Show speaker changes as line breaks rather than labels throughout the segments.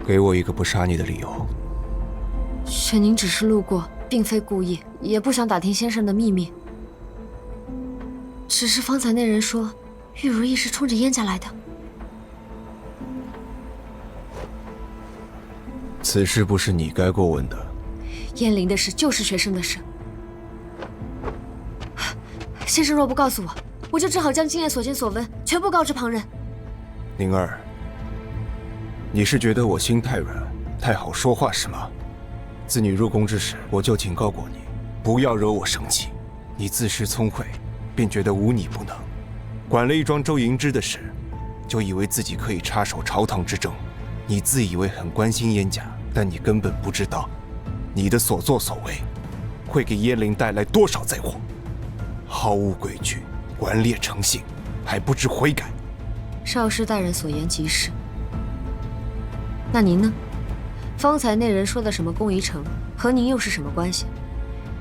给我一个不杀你的理由。
玄宁只是路过，并非故意，也不想打听先生的秘密。只是方才那人说，玉如意是冲着燕家来的。
此事不是你该过问的。
燕灵的事就是学生的事。先生若不告诉我，我就只好将今夜所见所闻全部告知旁人。
宁儿，你是觉得我心太软，太好说话是吗？自你入宫之时，我就警告过你，不要惹我生气。你自恃聪慧，便觉得无你不能，管了一桩周迎之的事，就以为自己可以插手朝堂之政。你自以为很关心燕家，但你根本不知道，你的所作所为会给燕灵带来多少灾祸。毫无规矩，顽劣成性，还不知悔改。
少师大人所言极是。那您呢？方才那人说的什么宫仪城，和您又是什么关系？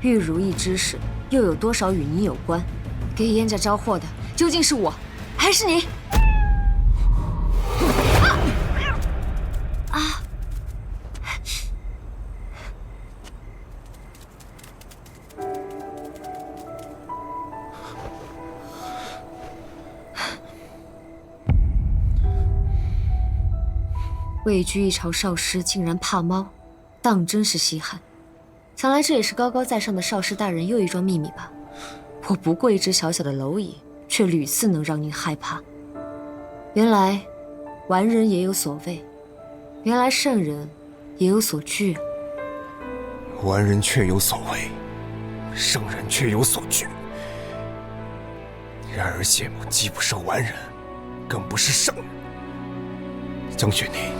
玉如意之事又有多少与您有关？给燕家招祸的究竟是我，还是你？啊！位居一朝少师竟然怕猫，当真是稀罕。想来这也是高高在上的少师大人又一桩秘密吧。我不过一只小小的蝼蚁，却屡次能让您害怕。原来完人也有所畏，原来圣人也有所惧。
完人确有所畏，圣人却有所惧。然而谢母既不是完人，更不是圣人。江雪宁，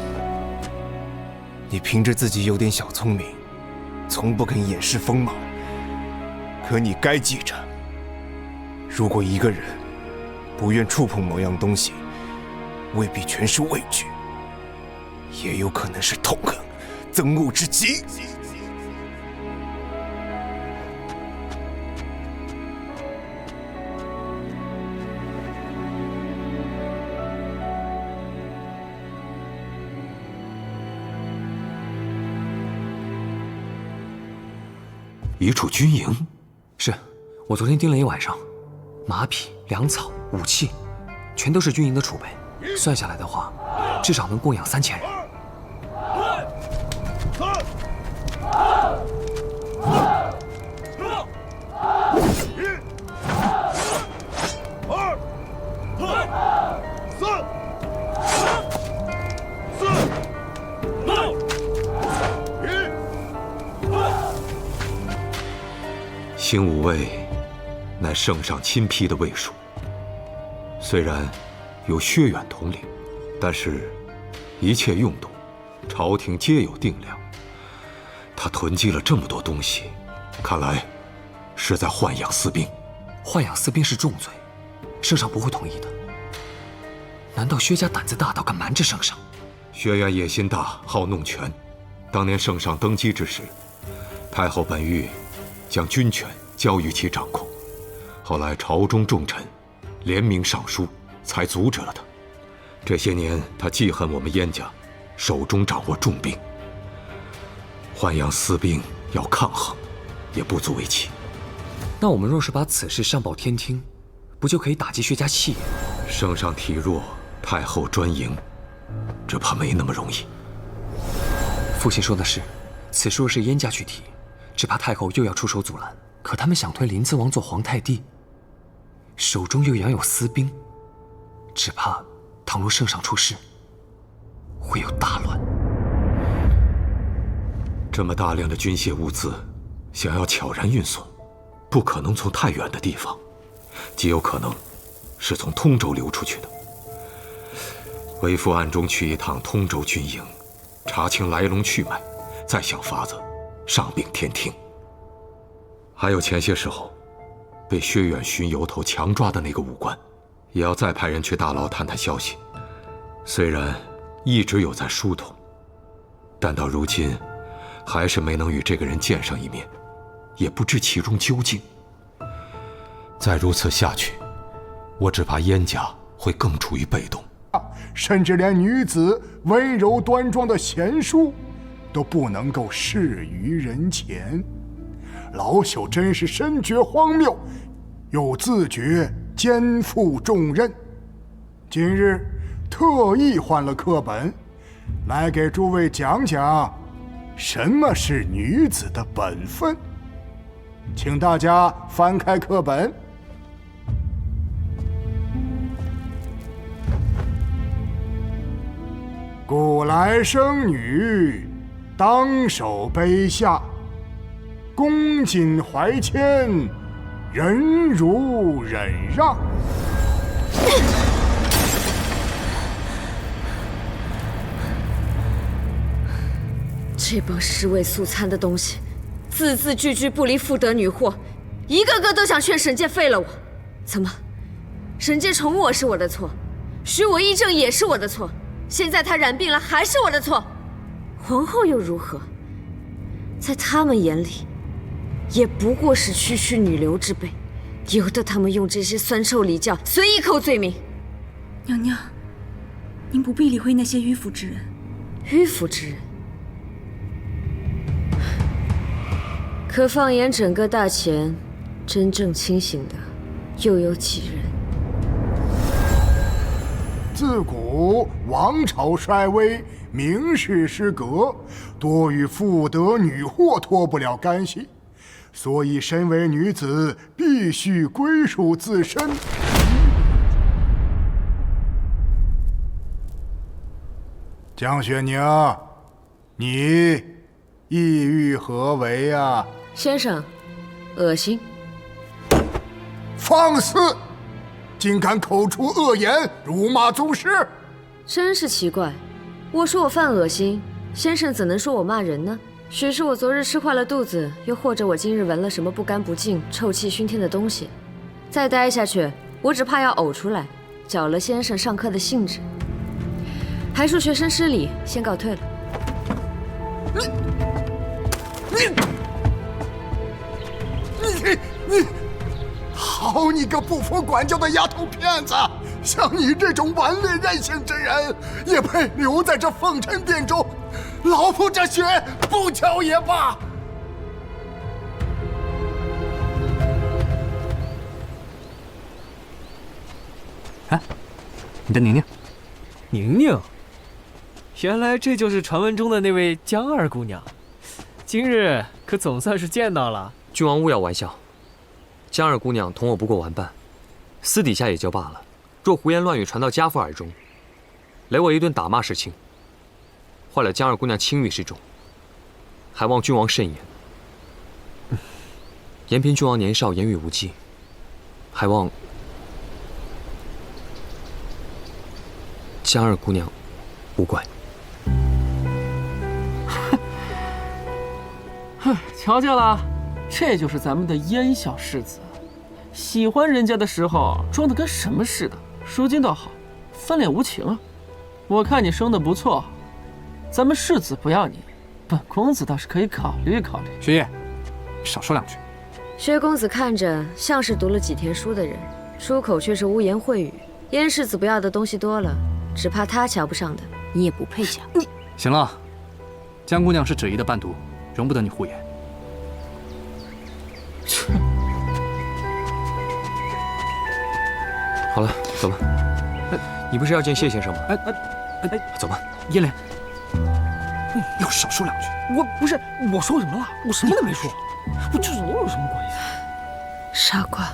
你凭着自己有点小聪明，从不肯掩饰锋芒。可你该记着，如果一个人不愿触碰某样东西，未必全是畏惧，也有可能是痛恨、憎恶之极。
一处军营，
是我昨天盯了一晚上，马匹、粮草、武器，全都是军营的储备。算下来的话，至少能供养3000人。
兴武卫乃圣上亲批的卫戍，虽然有薛远统领，但是一切用度，朝廷皆有定量。他囤积了这么多东西，看来是在豢养私兵。
豢养私兵是重罪，圣上不会同意的。难道薛家胆子大到敢瞒着圣上？
薛远野心大，好弄权。当年圣上登基之时，太后本欲将军权交于其掌控，后来朝中重臣联名上书，才阻止了他。这些年，他记恨我们燕家手中掌握重兵，豢养私兵要抗衡，也不足为奇。
那我们若是把此事上报天听，不就可以打击薛家气焰？
圣上体弱，太后专营，只怕没那么容易。
父亲说的是，此事若是燕家去提，只怕太后又要出手阻拦。可他们想推临淄王做皇太帝，手中又养有私兵，只怕倘若圣上出事，会有大乱。
这么大量的军械物资，想要悄然运送，不可能从太远的地方，极有可能是从通州流出去的。为父暗中去一趟通州军营，查清来龙去脉，再想法子上禀天听。还有前些时候被薛远巡游头强抓的那个武官，也要再派人去大牢探探消息。虽然一直有在疏通，但到如今还是没能与这个人见上一面，也不知其中究竟。再如此下去，我只怕燕家会更处于被动。
甚至连女子温柔端庄的贤淑都不能够示于人前。老朽真是深觉荒谬，又自觉肩负重任。今日特意换了课本，来给诸位讲讲什么是女子的本分。请大家翻开课本。古来生女，当守卑下，恭谨怀谦，忍辱忍让。
这帮尸位素餐的东西，字字句句不离妇德女祸，一个个都想劝沈介废了我。怎么，沈介宠我是我的错，许我议政也是我的错，现在他染病了还是我的错？皇后又如何？在他们眼里，也不过是区区女流之辈，由得他们用这些酸臭礼教随意扣罪名。
娘娘，您不必理会那些迂腐之人。
迂腐之人？可放眼整个大前，真正清醒的又有几人？
自古王朝衰微，名士失格，多与妇德女祸脱不了干系，所以身为女子，必须归属自身。江雪宁，你意欲何为呀？
先生，恶心！
放肆！竟敢口出恶言，辱骂宗师！
真是奇怪，我说我犯恶心，先生怎能说我骂人呢？许是我昨日吃坏了肚子，又或者我今日闻了什么不干不净、臭气熏天的东西，再待下去，我只怕要呕出来，搅了先生上课的兴致。还恕学生失礼，先告退了。
你，好你个不服管教的丫头片子！像你这种顽劣任性之人，也配留在这凤尘殿中？老夫这血不交也罢。
哎，你的宁宁，
宁宁，原来这就是传闻中的那位江二姑娘，今日可总算是见到了。
君王勿要玩笑，江二姑娘同我不过玩伴，私底下也就罢了，若胡言乱语传到家父耳中，雷我一顿打骂是轻，坏了江二姑娘清誉之重，还望君王慎言。延平君王年少，言语无忌，还望江二姑娘无怪。
哼，瞧见了，这就是咱们的燕小世子，喜欢人家的时候装得跟什么似的，如今倒好，翻脸无情啊。我看你生得不错，咱们世子不要你，本公子倒是可以考虑考虑。
雪夜，少说两句。
薛公子看着像是读了几天书的人，出口却是污言秽语。燕世子不要的东西多了，只怕他瞧不上的，你也不配讲。
行了，江姑娘是芷怡的伴读，容不得你胡言。
好了，走吧。你不是要见谢先生吗？走吧。
燕莲，你要少说两句。
我不是，我说什么了？我什么都没说，我这跟我有什么关系？
傻瓜。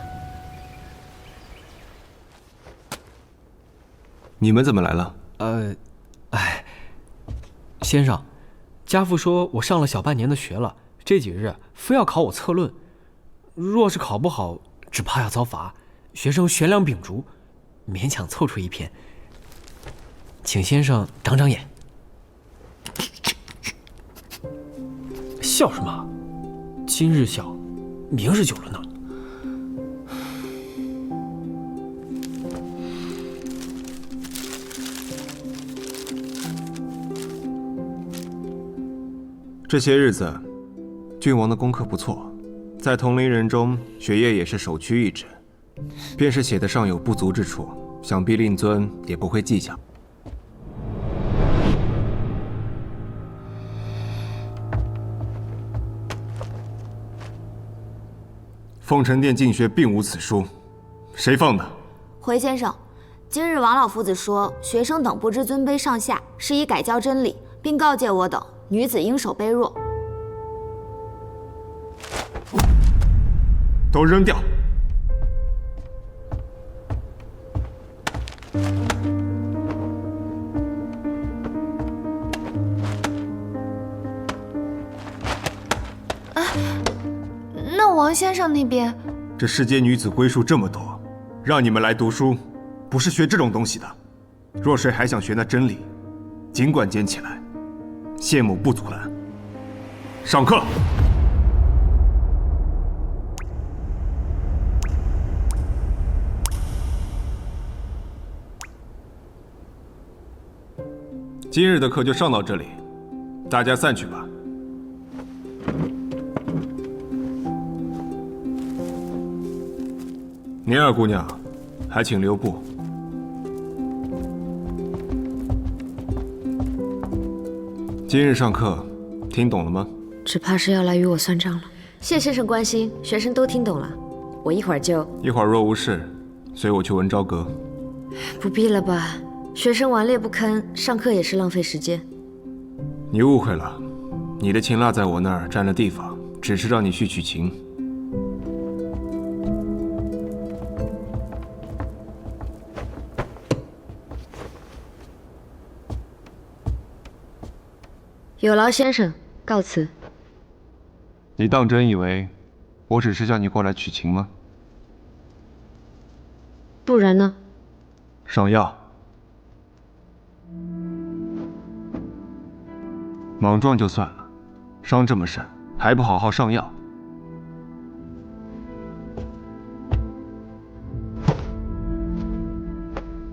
你们怎么来了？
先生，家父说我上了小半年的学了，这几日非要考我策论，若是考不好，只怕要遭罚。学生悬梁秉烛，勉强凑出一篇，请先生长长眼。笑什么？今日笑，明日就了呢。
这些日子，郡王的功课不错，在同龄人中，学业也是首屈一指。便是写得上有不足之处，想必令尊也不会计较。凤城殿进学并无此书，谁放的？
回先生，今日王老夫子说，学生等不知尊卑上下，是以改教真理，并告诫我等，女子应守卑弱。
都扔掉！
那王先生那边，
这世间女子归数这么多，让你们来读书，不是学这种东西的。若谁还想学那真理，尽管捡起来，谢母不阻拦。上课。今日的课就上到这里，大家散去吧。宁儿姑娘，还请留步。今日上课，听懂了吗？
只怕是要来与我算账了。谢先生关心，学生都听懂了，我一会儿就……
一会儿若无事，随我去文昭阁。
不必了吧？学生顽劣不堪，上课也是浪费时间。
你误会了，你的琴落在我那儿占了地方，只是让你去取琴。
有劳先生，告辞。
你当真以为我只是叫你过来取琴吗？
不然呢？
上药。莽撞就算了，伤这么深，还不好好上药。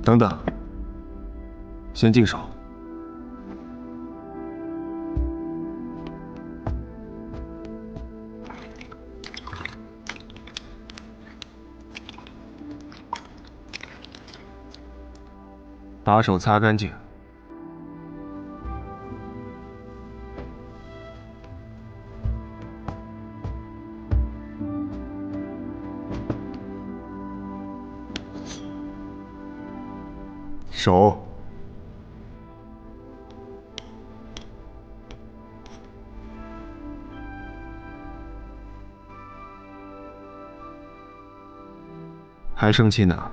等等，先净手。把手擦干净。手。还生气呢？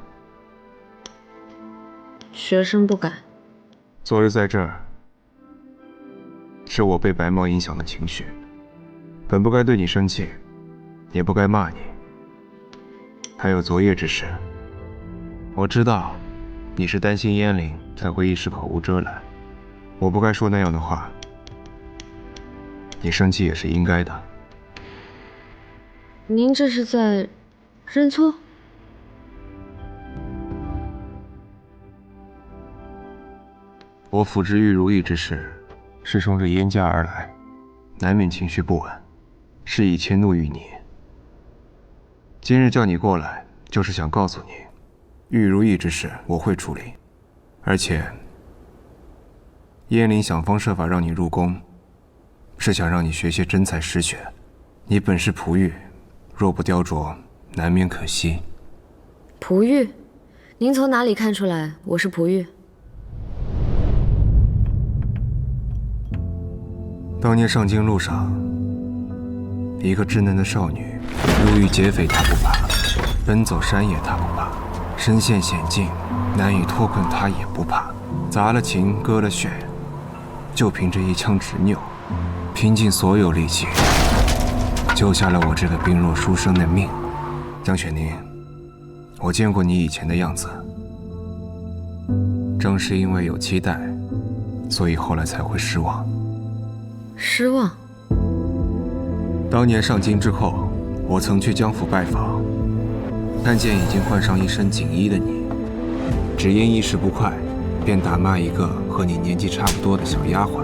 学生不敢。
昨日在这儿，是我被白猫影响的情绪，本不该对你生气，也不该骂你。还有昨夜之事，我知道你是担心燕灵才会一时口无遮拦，我不该说那样的话，你生气也是应该的。
您这是在认错？
我辅之玉如意之事，是冲着燕家而来，难免情绪不稳，是以迁怒于你。今日叫你过来，就是想告诉你，玉如意之事我会处理，而且燕灵想方设法让你入宫，是想让你学些真才实学。你本是璞玉，若不雕琢，难免可惜。
璞玉？您从哪里看出来我是璞玉？
当年上京路上，一个稚嫩的少女，入狱劫匪她不怕，奔走山野她不怕，身陷险境难以脱困她也不怕，砸了琴割了血，就凭着一腔执拗，拼尽所有力气，救下了我这个病弱书生的命。江雪宁，我见过你以前的样子，正是因为有期待，所以后来才会失望。
失望。
当年上京之后，我曾去江府拜访，看见已经换上一身锦衣的你，只因一时不快，便打骂一个和你年纪差不多的小丫鬟。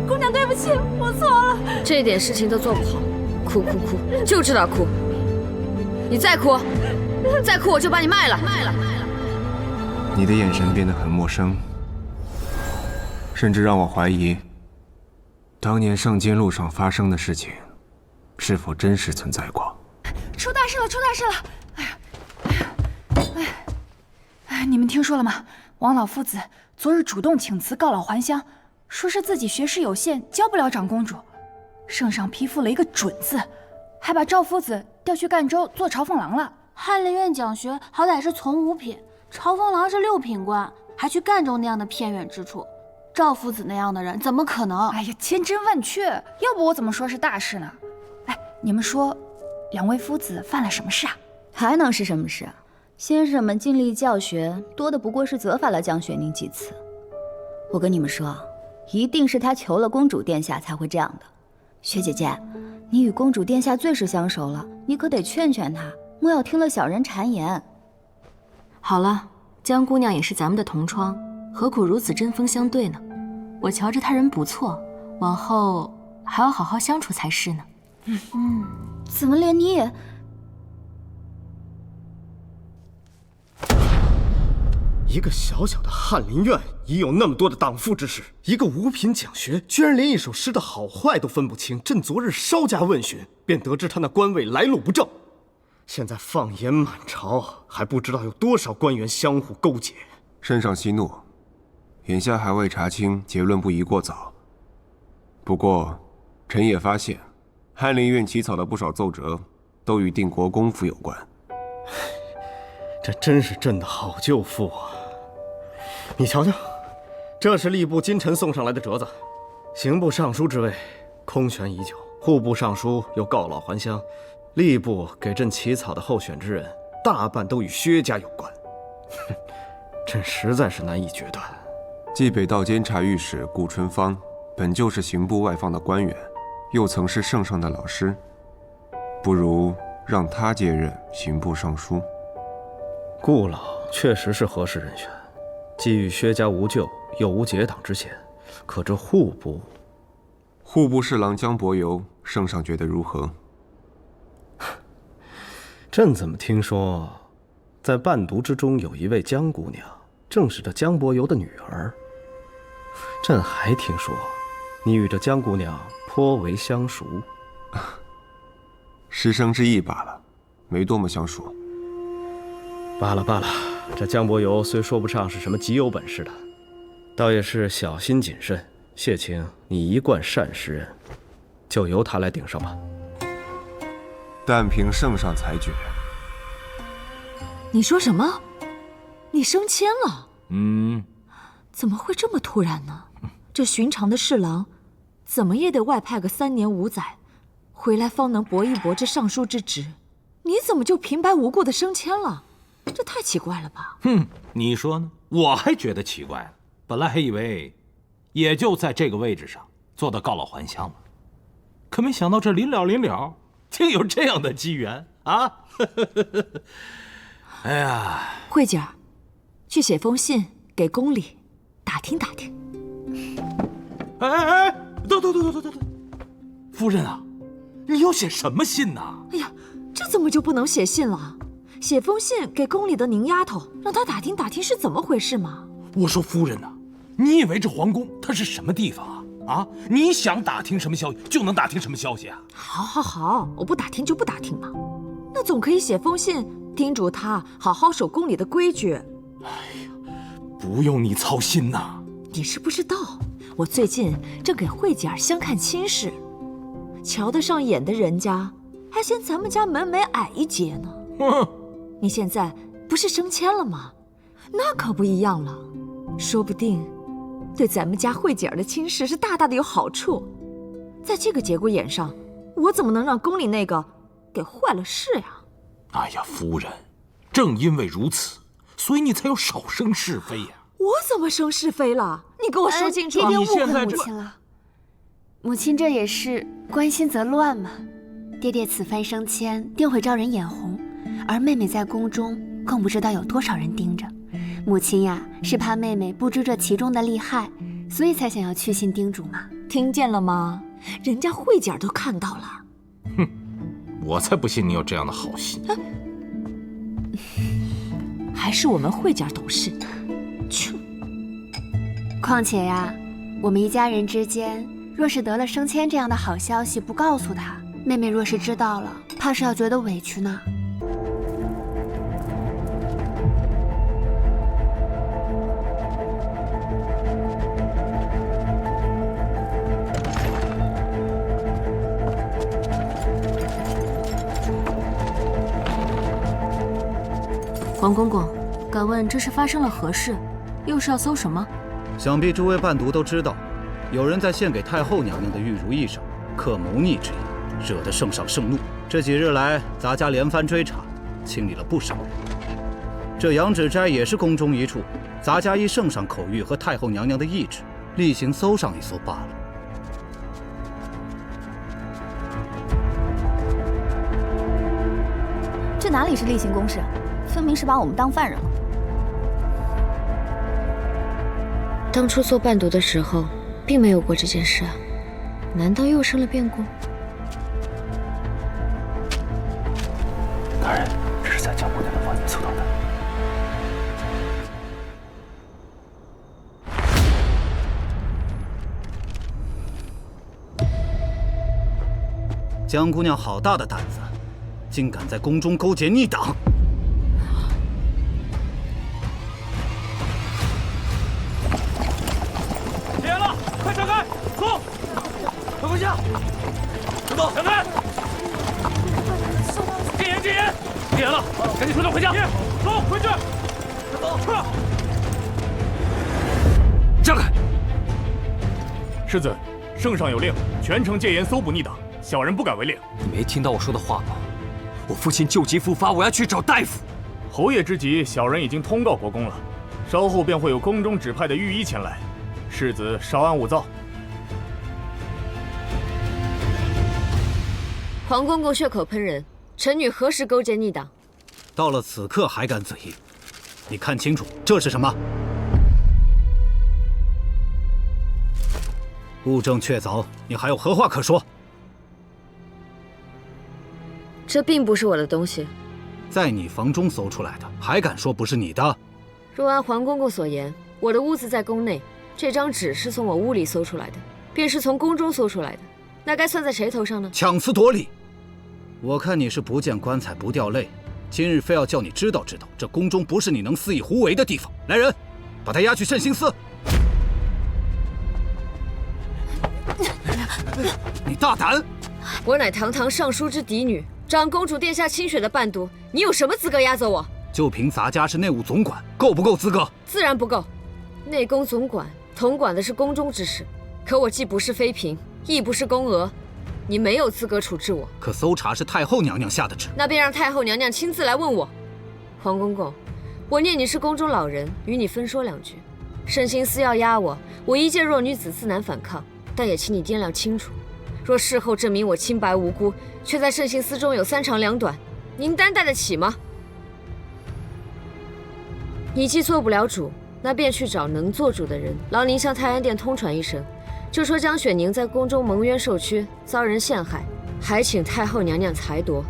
姑娘，对不起，我错了。
这点事情都做不好，哭哭哭，就知道哭。你再哭，再哭我就把你卖了。
你的眼神变得很陌生，甚至让我怀疑，当年上京路上发生的事情，是否真实存在过？
出大事了！出大事了！哎，你们听说了吗？王老夫子昨日主动请辞，告老还乡，说是自己学识有限，教不了长公主。圣上批复了一个准字，还把赵夫子调去赣州做朝奉郎了。
翰林院讲学好歹是从5品，朝奉郎是6品官，还去赣州那样的偏远之处。赵夫子那样的人怎么可能？
哎呀，千真万确，要不我怎么说是大事呢？哎，你们说，两位夫子犯了什么事啊？
还能是什么事？先生们尽力教学，多的不过是责罚了江雪宁几次。我跟你们说，一定是他求了公主殿下才会这样的。薛姐姐，你与公主殿下最是相熟了，你可得劝劝她，莫要听了小人谗言。
好了，江姑娘也是咱们的同窗，何苦如此针锋相对呢？我瞧着她人不错，往后还要好好相处才是呢。
怎么连你也……
一个小小的翰林院已有那么多的党附之事，一个5品讲学居然连一首诗的好坏都分不清。朕昨日稍加问询，便得知他那官位来路不正。现在放言满朝，还不知道有多少官员相互勾结。
圣上息怒，眼下还未查清，结论不宜过早。不过，臣也发现，翰林院起草的不少奏折，都与定国公府有关。
这真是朕的好舅父啊！你瞧瞧，这是吏部今晨送上来的折子，刑部尚书之位空悬已久，户部尚书又告老还乡，吏部给朕起草的候选之人，大半都与薛家有关。朕实在是难以决断。
冀北道监察御史顾春芳本就是刑部外放的官员，又曾是圣上的老师，不如让他接任刑部尚书。
顾老确实是合适人选，既与薛家无旧，又无结党之嫌。可这户部
侍郎江伯游，圣上觉得如何？
朕怎么听说，在伴读之中有一位江姑娘，正是这江伯游的女儿。朕还听说，你与这江姑娘颇为相熟。
师生之意罢了，没多么相熟。
罢了，这江伯游虽说不上是什么极有本事的，倒也是小心谨慎。谢请你一贯善识人，就由他来顶上吧。
但凭圣上裁决。
你说什么？你升迁了？怎么会这么突然呢？这寻常的侍郎，怎么也得外派个3年5载，回来方能搏一搏这尚书之职。你怎么就平白无故的升迁了？这太奇怪了吧？
你说呢？我还觉得奇怪呢。本来还以为也就在这个位置上做到告老还乡了，可没想到这临了，竟有这样的机缘啊！哎呀，
慧姐儿，去写封信给宫里打听打听。
哎，等，夫人啊，你要写什么信呢？
哎呀，这怎么就不能写信了？写封信给宫里的宁丫头，让她打听打听是怎么回事嘛。
我说夫人呐，你以为这皇宫它是什么地方啊？你想打听什么消息就能打听什么消息啊？
好，我不打听就不打听嘛。那总可以写封信叮嘱她好好守宫里的规矩。
哎呀，不用你操心呐。
你知不知道，我最近正给慧姐儿相看亲事，瞧得上眼的人家还嫌咱们家门楣矮一截呢。你现在不是升迁了吗？那可不一样了，说不定对咱们家慧姐儿的亲事是大大的有好处。在这个节骨眼上，我怎么能让宫里那个给坏了事呀？
哎呀，夫人，正因为如此，所以你才要少生是非呀。
我怎么生是非了？你给我说清楚。
爹爹误会母亲了。母亲这也是关心则乱嘛。爹爹此番升迁，定会招人眼红，而妹妹在宫中更不知道有多少人盯着。母亲呀，是怕妹妹不知这其中的利害，所以才想要去信叮嘱嘛。
听见了吗？人家慧姐儿都看到了。
我才不信你有这样的好心。
还是我们慧姐儿懂事。
况且呀，我们一家人之间，若是得了升迁这样的好消息不告诉她，妹妹若是知道了，怕是要觉得委屈呢。
黄公公，敢问这是发生了何事？又是要搜什么？
想必诸位伴读都知道，有人在献给太后娘娘的玉如意上刻谋逆之意，惹得圣上盛怒。这几日来，咱家连番追查，清理了不少人。这羊脂斋也是宫中一处，咱家依圣上口谕和太后娘娘的懿旨，例行搜上一搜罢了。
这哪里是例行公事，分明是把我们当犯人了。
当初做伴读的时候，并没有过这件事啊，难道又生了变故？
大人，这是在江姑娘的房间搜到的。
江姑娘好大的胆子，竟敢在宫中勾结逆党！
解严了，快闪开！走，快回家！走，闪开！戒严，戒严！戒严了，赶紧收队回家！走，回去！走，撤！
让开！世子，圣上有令，全城戒严搜捕逆党，小人不敢违令。
你没听到我说的话吗？我父亲旧疾复发，我要去找大夫。
侯爷之急，小人已经通告国公了，稍后便会有宫中指派的御医前来。世子稍安勿躁。
黄公公血口喷人，臣女何时勾结逆党？
到了此刻还敢嘴硬？你看清楚，这是什么？物证确凿，你还有何话可说？
这并不是我的东西，
在你房中搜出来的，还敢说不是你的？
若按黄公公所言，我的屋子在宫内，这张纸是从我屋里搜出来的，便是从宫中搜出来的，那该算在谁头上呢？
强词夺理！我看你是不见棺材不掉泪，今日非要叫你知道知道，这宫中不是你能肆意胡为的地方。来人，把他押去慎刑司。你大胆！
我乃堂堂尚书之嫡女，长公主殿下亲血的伴读，你有什么资格押走我？
就凭咱家是内务总管，够不够资格？
自然不够。内宫总管统管的是宫中之事，可我既不是妃嫔，亦不是宫娥，你没有资格处置我。
可搜查是太后娘娘下的旨，
那便让太后娘娘亲自来问我。黄公公，我念你是宫中老人，与你分说两句。慎刑司要押我，我一介弱女子自难反抗，但也请你掂量清楚，若事后证明我清白无辜，却在慎刑司中有3长2短，您担待得起吗？你既做不了主，那便去找能做主的人，劳您向太安殿通传一声，就说江雪宁在宫中蒙冤受屈，遭人陷害，还请太后娘娘裁夺。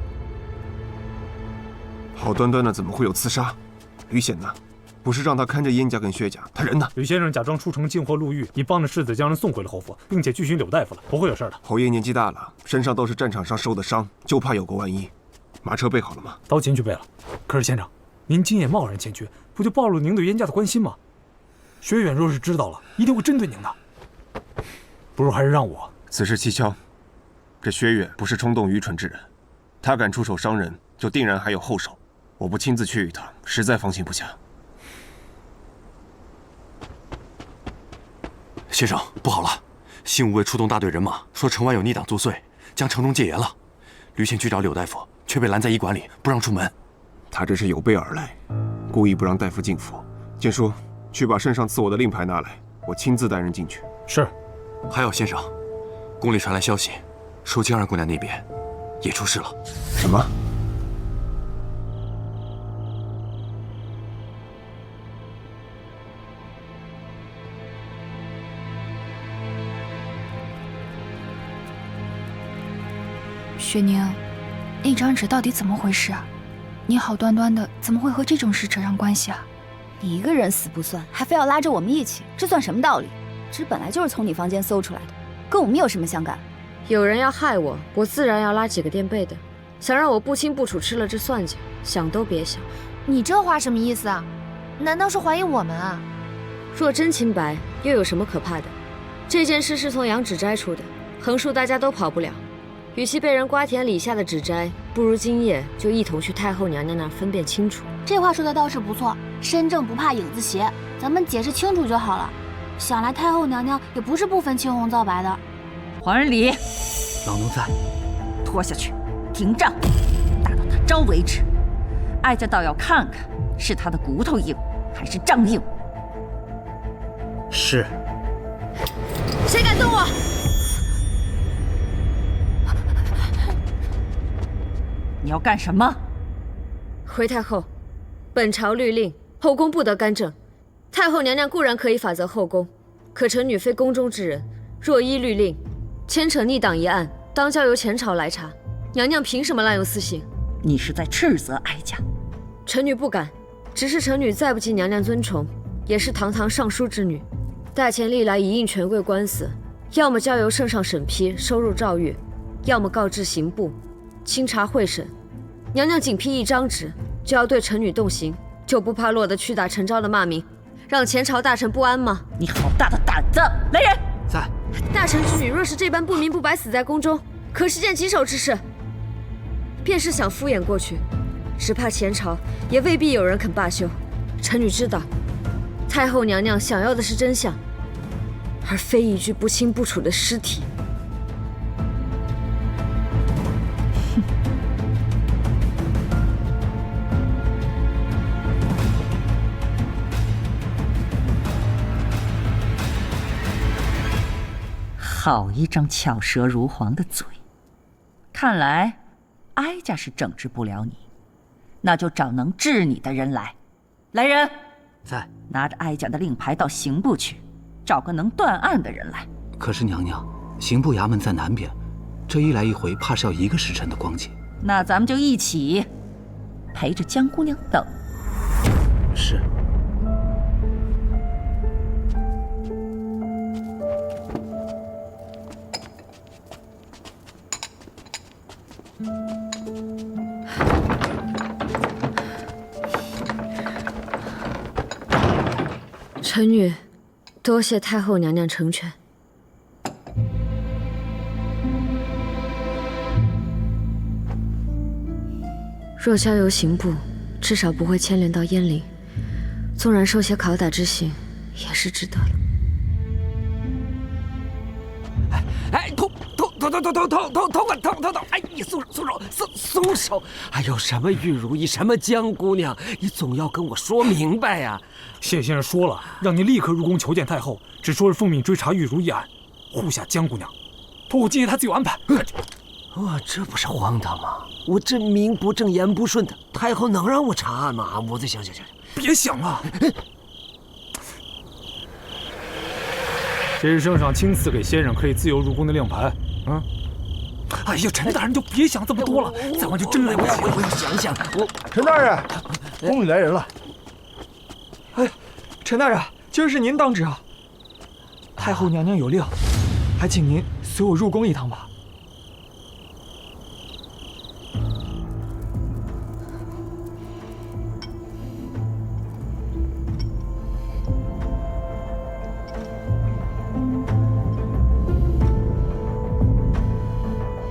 好端端的怎么会有刺杀？吕显呢？不是让他看着燕家跟薛家，他人呢？
吕先生假装出城进货入狱，已帮着世子将人送回了侯府，并且具询柳大夫了，不会有事的。
侯爷年纪大了，身上都是战场上受的伤，就怕有个万一。马车备好了吗？
刀前去备了。可是先生，您今夜贸然前去，不就暴露您对燕家的关心吗？薛远若是知道了，一定会针对您的。不如还是让我。
此事蹊跷，这薛远不是冲动愚蠢之人，他敢出手伤人，就定然还有后手。我不亲自去一趟，实在放心不下。
先生，不好了！新无畏出动大队人马，说城外有逆党作祟，将城中戒严了。吕显去找柳大夫，却被拦在医馆里，不让出门。
他这是有备而来，故意不让大夫进府。剑叔，去把圣上赐我的令牌拿来，我亲自带人进去。
是。
还有先生，宫里传来消息，说江二姑娘那边也出事了。
什么？
雪宁，那张纸到底怎么回事啊？你好端端的，怎么会和这种事扯上关系啊？
你一个人死不算，还非要拉着我们一起，这算什么道理？纸本来就是从你房间搜出来的，跟我们有什么相干？
有人要害我，我自然要拉几个垫背的。想让我不清不楚吃了这蒜酱，想都别想。
你这话什么意思啊？难道是怀疑我们啊？
若真清白，又有什么可怕的？这件事是从羊脂摘出的，横竖大家都跑不了。与其被人瓜田李下的指摘，不如今夜就一同去太后娘娘那儿分辨清楚。
这话说的倒是不错，身正不怕影子斜，咱们解释清楚就好了。想来太后娘娘也不是不分青红皂白的。
还人礼，
老奴在。
拖下去，停杖，打到他招为止。哀家倒要看看，是他的骨头硬，还是杖硬。
是。
谁敢动我？
你要干什么？
回太后，本朝律令，后宫不得干政。太后娘娘固然可以法责后宫，可臣女非宫中之人，若依律令，牵扯逆党一案，当交由前朝来查。娘娘凭什么滥用私刑？
你是在斥责哀家？
臣女不敢，只是臣女再不及娘娘尊崇，也是堂堂尚书之女。大前历来一应权贵官司，要么交由圣上审批收入诏狱，要么告至刑部清查会审。娘娘仅批一张纸，就要对臣女动刑，就不怕落得屈打成招的骂名，让前朝大臣不安吗？
你好大的胆子！来人，
在。
大臣之女若是这般不明不白死在宫中，可是件棘手之事。便是想敷衍过去，只怕前朝也未必有人肯罢休。臣女知道，太后娘娘想要的是真相，而非一具不清不楚的尸体。
好一张巧舌如簧的嘴，看来哀家是整治不了你，那就找能治你的人来。来人，
在。
拿着哀家的令牌到刑部去，找个能断案的人来。
可是娘娘，刑部衙门在南边，这一来一回，怕是要1个时辰的光景。
那咱们就一起陪着江姑娘等。
是。
臣女多谢太后娘娘成全。若交由刑部，至少不会牵连到燕陵，纵然受些拷打之刑，也是值得了。
哎，痛！哎，你松手！哎呦，什么玉如意，什么江姑娘，你总要跟我说明白呀！
谢先生说了，让您立刻入宫求见太后，只说是奉命追查玉如意案，护下江姑娘。托我今夜他自有安排。
哇，这不是荒唐吗？我这名不正言不顺的，太后能让我查案吗？我再想。
别想了。这是圣上亲赐给先生可以自由入宫的令牌。哎呀，陈大人就别想这么多了，再晚就真来不及了。
我要想。
陈大人，宫里来人了。
哎，陈大人，今儿是您当值啊！太后娘娘有令，还请您随我入宫一趟吧。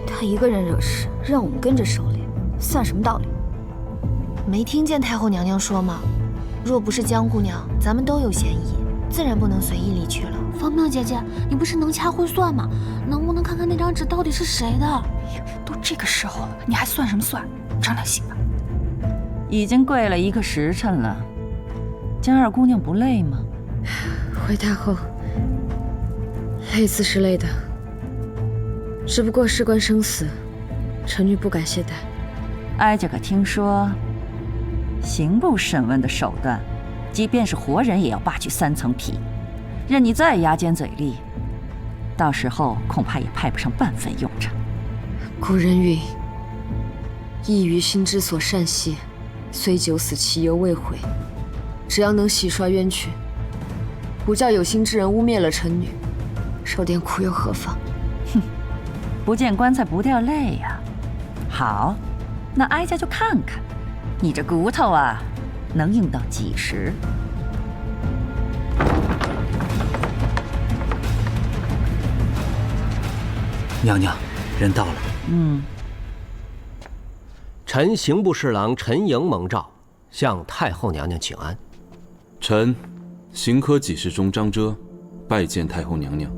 他一个人惹事，让我们跟着收敛，算什么道理？没听见太后娘娘说吗？若不是江姑娘，咱们都有嫌疑，自然不能随意离去了。
方妙姐姐，你不是能掐会算吗？能不能看看那张纸到底是谁的？
都这个时候了，你还算什么算？长点心吧。
已经跪了1个时辰了，江二姑娘不累吗？
回太后，累自是累的，只不过事关生死，臣女不敢懈怠。
哀家可听说，刑部审问的手段，即便是活人也要扒去3层皮。任你再牙尖嘴利，到时候恐怕也派不上半分用场。
古人云：“异于心之所善泄，虽九死其犹未悔。”只要能洗刷冤屈，不叫有心之人污蔑了臣女，受点苦又何妨？
哼，不见棺材不掉泪呀。好，那哀家就看看，你这骨头啊，能硬到几时？
娘娘，人到了。
臣刑部侍郎陈莹蒙召，向太后娘娘请安。
臣，刑科给事中张遮，拜见太后娘娘。